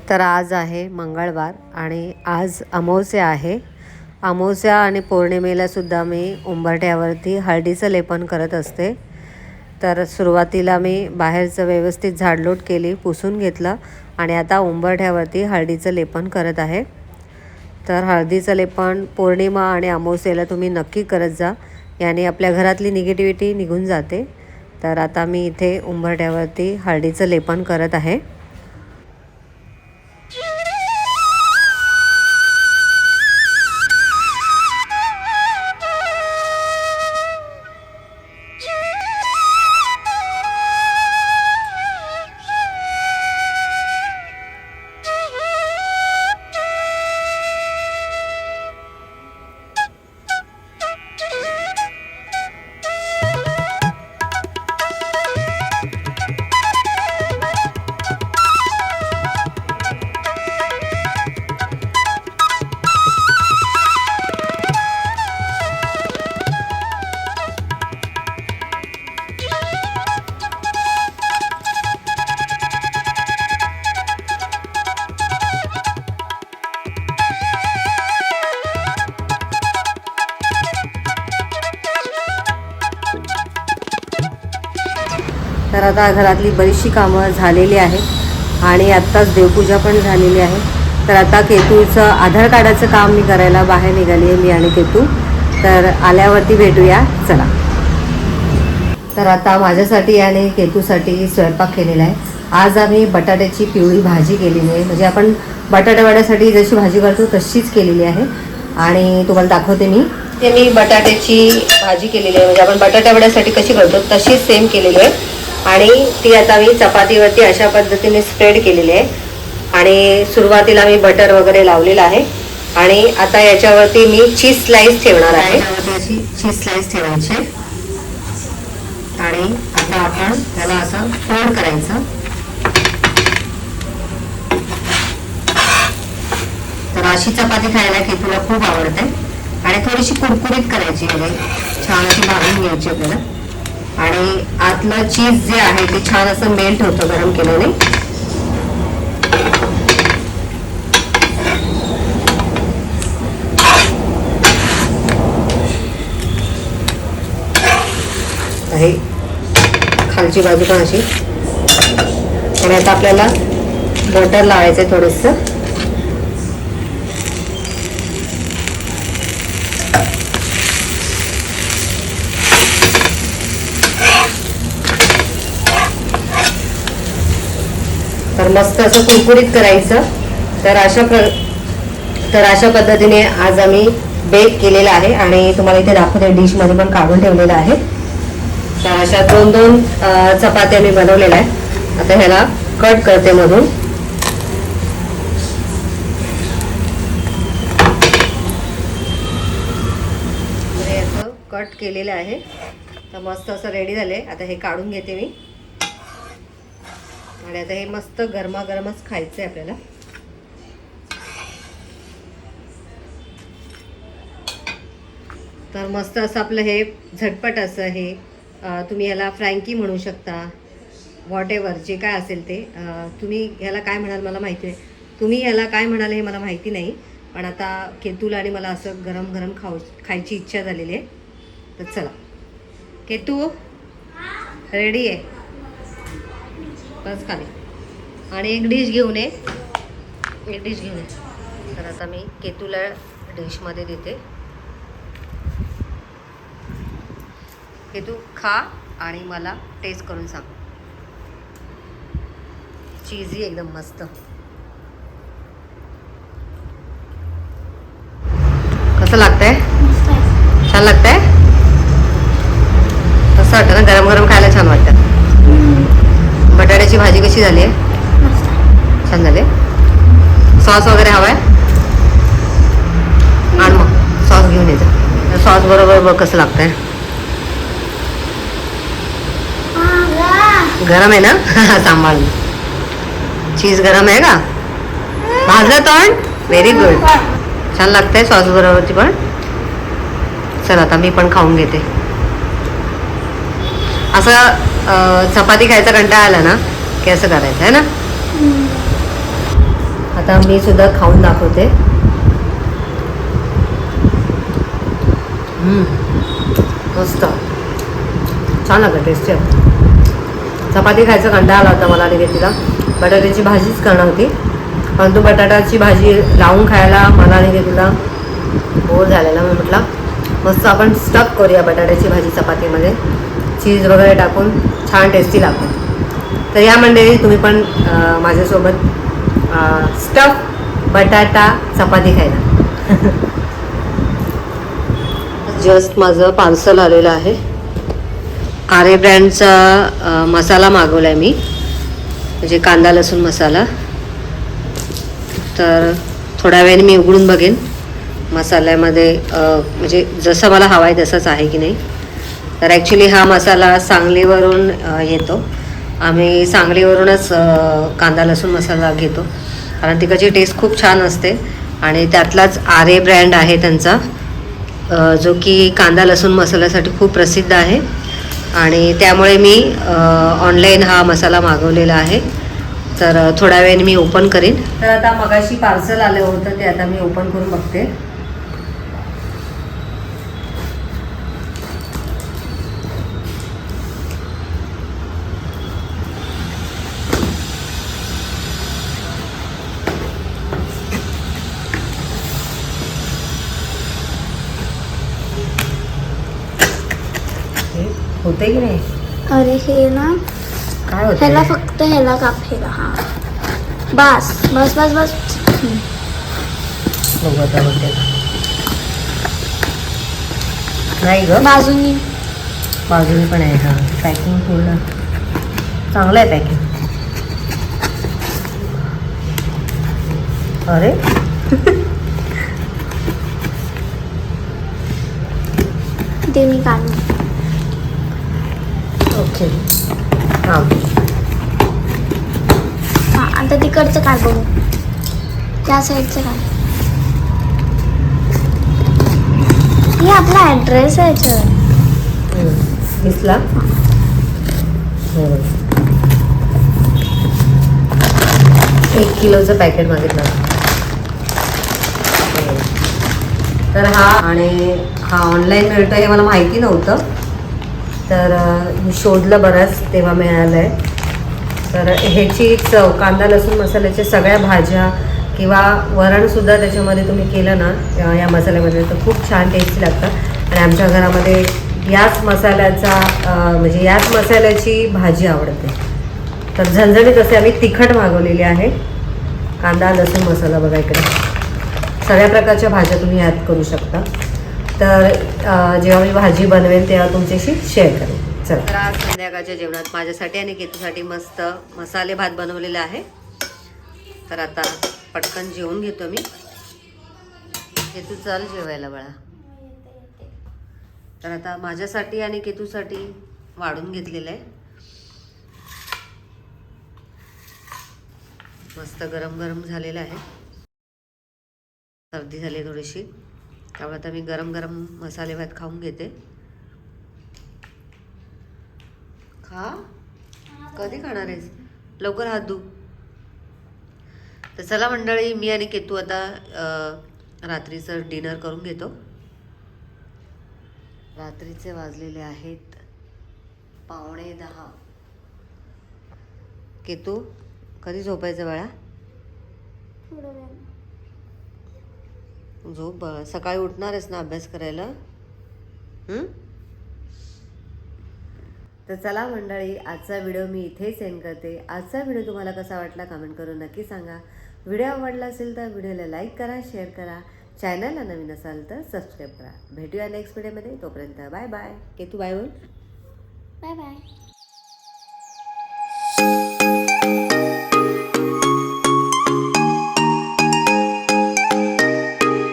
तर आज आहे मंगळवार आणि आज अमावस्या आहे. अमावस्या आणि पौर्णिमेलासुद्धा मी उंबरठ्यावरती हळदीचं लेपन करत असते. तर सुरुवातीला मी बाहेरचं व्यवस्थित झाडलोट केली, पुसून घेतलं आणि आता उंबरठ्यावरती हळदीचं लेपन करत आहे. तर हळदीचं लेपन पौर्णिमा आणि अमावस्येला तुम्ही नक्की करत जा, याने आपल्या घरातली निगेटिव्हिटी निघून जाते. तर आता मी इथे उंबरठ्यावरती हळदीचं लेपन करत आहे. तर आता घरातली बरीचशी कामं झालेली आहेत आणि आत्ताच देवपूजा पण झालेली आहे. तर आता केतूचं आधार कार्डाचं काम मी करायला बाहेर निघाली आहे, मी आणि केतू. तर आल्यावरती भेटूया, चला. तर आता माझ्यासाठी आणि केतूसाठी स्वयंपाक केलेला आहे. आज आम्ही बटाट्याची पिवळी भाजी केलेली आहे, म्हणजे आपण बटाटा वड्यासाठी जशी भाजी करतो तशीच केलेली आहे. आणि तुम्हाला दाखवते मी ते मी बटाट्याची भाजी केलेली आहे, म्हणजे आपण बटाटा वड्यासाठी कशी करतो तशीच सेम केलेली आहे. आणि ती आता मी चपातीवरती अशा पद्धतीने स्प्रेड केलेली आहे. आणि सुरुवातीला मी बटर वगैरे लावलेलं आहे. आणि आता याच्यावरती मी चीज स्लाइस ठेवणार आहे. अशी चीज स्लाइस ठेवायची आणि आता आपण त्याला असं फोल्ड करायचं. तर अशी चपाती खायला केतूला खूप आवडते आणि थोडीशी कुरकुरीत करायची, म्हणजे छान अशी भाजून घ्यायची आपल्याला. आणि आतलं चीज जे आहे ते छान असं मेल्ट होतं गरम केल्याने. आहे खालची बाजू पण अशी. आणि आता आपल्याला बटर लावायचं आहे थोडंसं. तर मस्त असं कुरकुरीत करायचं. तर अशा पद्धतीने आज आम्ही बेक केलेला आहे आणि तुम्हाला इथे दाखवते, डिशमध्ये पण काढून ठेवलेलं आहे. तर अशा दोन दोन चपात्या मी बनवलेल्या आहेत. आता ह्याला कट करते मधून. याचं कट केलेलं आहे. तर मस्त असं रेडी झाले. आता हे काढून घेते मी. आणि आता हे मस्त गरमागरमच खायचं आहे आपल्याला. तर मस्त असं आपलं हे झटपट असं हे तुम्ही याला फ्रँकी म्हणू शकता, व्हॉट एव्हर जे काय असेल ते. तुम्ही ह्याला काय म्हणाल मला माहिती नाही, तुम्ही ह्याला काय म्हणाल हे मला माहिती नाही. पण आता केतूला आणि मला असं गरम गरम खायची इच्छा झालेली आहे. तर चला केतू रेडी आहे, बस खाली. आणि एक डिश घेऊन ये. तर आता मी केतूला डिशमध्ये देते. केतू खा आणि मला टेस्ट करून सांग. चीजी एकदम मस्त. कसं लागतंय? छान लागतंय. कसं वाटतं ना, गरम गरम खायला छान वाटतं. बटाट्याची भाजी कशी झाली आहे? छान झाले. सॉस वगैरे हवाय? आणि मग सॉस घेऊन येतं. सॉस बरोबर बघ कसं लागतंय. गरम आहे ना? सांभाळ. चीज गरम आहे का? भाजलं तोंड? Very good. छान लागतंय सॉस बरोबरची पण. चला आता मी पण खाऊन घेते. असं चपाती खायचा कंटाळा आला ना की असं करायचं आहे ना. आता मी सुद्धा खाऊन दाखवते. मस्त छान लागतं, टेस्टी. चपाती खायचा कंटाळा आला होता मला आणि तिला. बटाट्याची भाजीच करणार होती, परंतु बटाट्याची भाजी लावून खायला मला आणि तिला बोर झालेला. मी म्हटलं मस्त आपण स्टफ करूया बटाट्याची भाजी चपातीमध्ये, चीज वगैरे टाकून छान टेस्टी लागते. तर या मंडळी तुम्ही पण माझ्यासोबत स्टफ बटाटा चपाती खायला. जस्ट माझं पार्सल आलेलं आहे. आरे ब्रँडचा मसाला मागवला आहे मी, म्हणजे कांदा लसूण मसाला. तर थोड्या वेळाने मी उघडून बघेन मसाल्यामध्ये म्हणजे जसं मला हवा आहे तसंच आहे की नाही. तर ॲक्च्युली हा मसाला सांगलीवरून येतो. आम्ही सांगलीवरूनच कांदा लसूण मसाला घेतो, कारण तिकडची टेस्ट खूप छान असते. आणि त्यातलाच आरे ब्रँड आहे त्यांचा, जो की कांदा लसूण मसाल्यासाठी खूप प्रसिद्ध आहे. आणि त्यामुळे मी ऑनलाईन हा मसाला मागवलेला आहे. तर थोड्या वेळाने मी ओपन करीन. तर आता मगाशी पार्सल आलं होतं, ते आता मी ओपन करून बघते. होते की नाही? अरे हे ना काय होतं? ह्याला फक्त ह्याला काप, ह्याला. हा बस बस बस बस. बघू आता होते नाही ग. बाजूनी बाजूने पण आहे. हां, पॅकिंग पूर्ण चांगलं आहे पॅकिंग. अरे ते मी काढून. ओके. हां हा आता तिकडचं काय बघू, त्या साईडचं काय. हे आपला ॲड्रेस आहे याच्यावर. दिसला. 1 किलोचं पॅकेट मागितलं. तर हा ऑनलाईन मिळतो हे मला माहिती नव्हतं. तर मी शोधलं बराच, तेव्हा मिळालं आहे. तर ह्याची चव कांदा लसूण मसाल्याच्या सगळ्या भाज्या किंवा वरणसुद्धा त्याच्यामध्ये तुम्ही केलं ना या मसाल्यामध्ये, तर खूप छान टेस्टी लागतं. आणि आमच्या घरामध्ये याच मसाल्याची भाजी आवडते. तर झणझणीत असे आम्ही तिखट मागवलेली आहे. कांदा लसूण मसाला बघा इकडे, सगळ्या प्रकारच्या भाज्या तुम्ही ॲड करू शकता. तर जेव्हा मी भाजी बनवेन तेव्हा तुमच्याशी शेअर करेन. चला, तर आज संध्याकाळच्या जेवणात माझ्यासाठी आणि केतूसाठी मस्त मसाले भात बनवलेला आहे. तर आता पटकन जेवून घेतो मी. केतू चल जेवायला बाळा. तर आता माझ्यासाठी आणि केतूसाठी वाढून घेतलेलं आहे. मस्त गरम गरम झालेलं आहे. सर्दी झाली थोडीशी, त्यामुळे आता मी गरम गरम मसाले भात खाऊन घेते. खा. कधी खाणार आहेस? लवकर हात धु. तर चला मंडळी, मी आणि केतू आता रात्रीचं डिनर करून घेतो. रात्रीचे वाजलेले आहेत 9:15. केतू कधी झोपायचं बाळा? झोप बाळा, सकाळी उठणारच ना अभ्यास करायला. तर चला मंडळी, आजचा व्हिडिओ मी इथेच सेंड करते. आजचा व्हिडिओ तुम्हाला कसा वाटला कमेंट करून नक्की सांगा. व्हिडिओ आवडला असेल तर व्हिडिओला लाईक करा, शेअर करा. चॅनलला नवीन असाल तर सबस्क्राईब करा. भेटूया नेक्स्ट व्हिडिओमध्ये. तोपर्यंत बाय बाय. केतू बाय बोल. Bye bye.